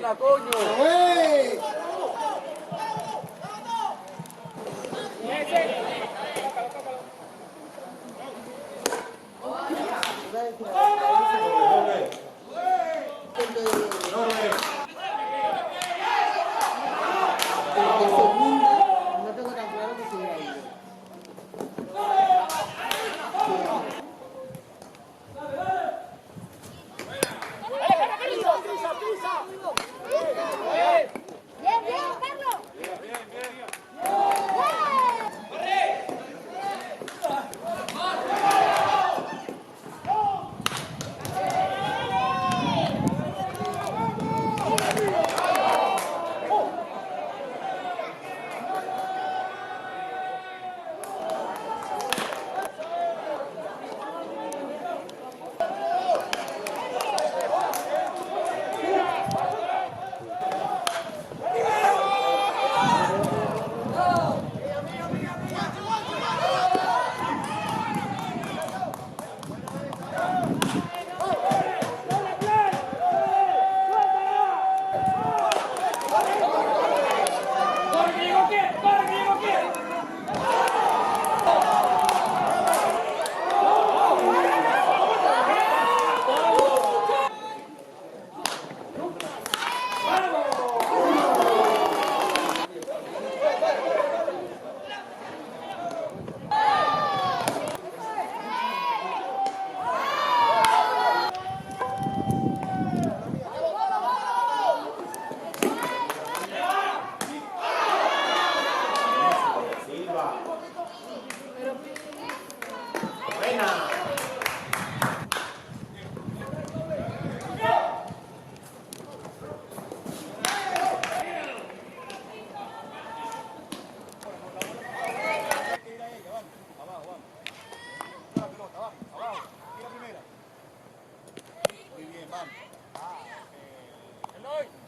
buena, coño. ¡Ey! No tengo tan claro que se hubiera ido. Bien, bien, Carlos.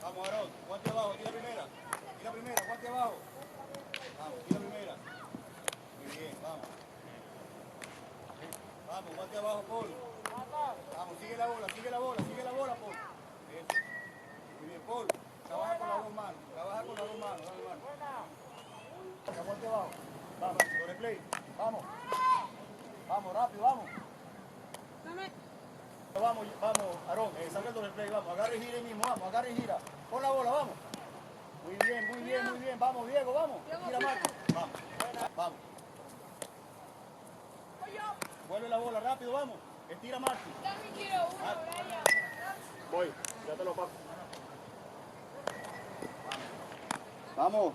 Vamos, Aarón, guante abajo, tira primera, guante abajo. Vamos, tira primera. Muy bien, vamos. Vamos, guante abajo, Paul. Vamos, sigue la bola, Paul. Eso. Muy bien, Paul. Trabaja con las dos manos, dale mano. Guante abajo. Vamos, sobre play. Vamos. Vamos, rápido, vamos. Vamos, Aarón, saca el doble play, vamos, agarra y gira ahí mismo, vamos, agarra y gira. Pon la bola, vamos. Muy bien, vamos, Diego, vamos. Tira Marco, vamos. Vuelve la bola, rápido, vamos. Estira Marco. Voy, ya te lo paso. Vamos.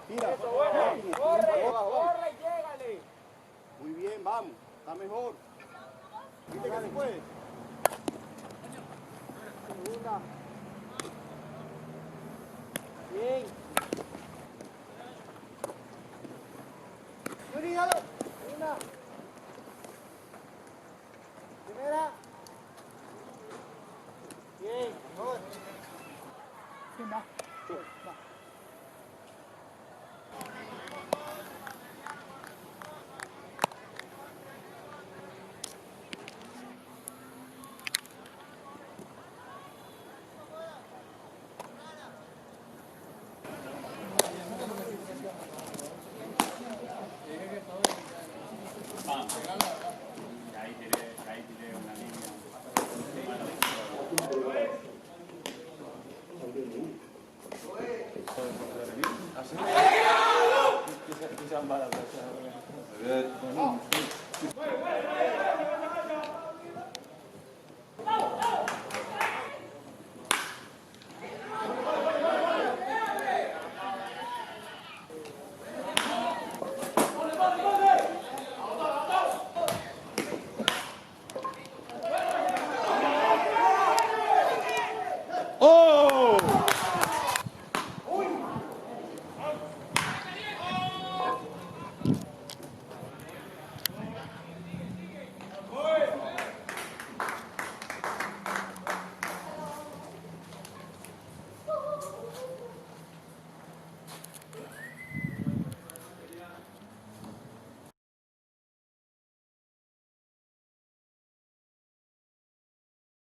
Estira. Corre y llégale. Muy bien, vamos, está mejor. ¿Viste que se puede? Segunda. Bien. Yuri, dale. Una. Primera. Bien. Mejor. ¿Quién va? Tú. Va. Ahí tiré una línea.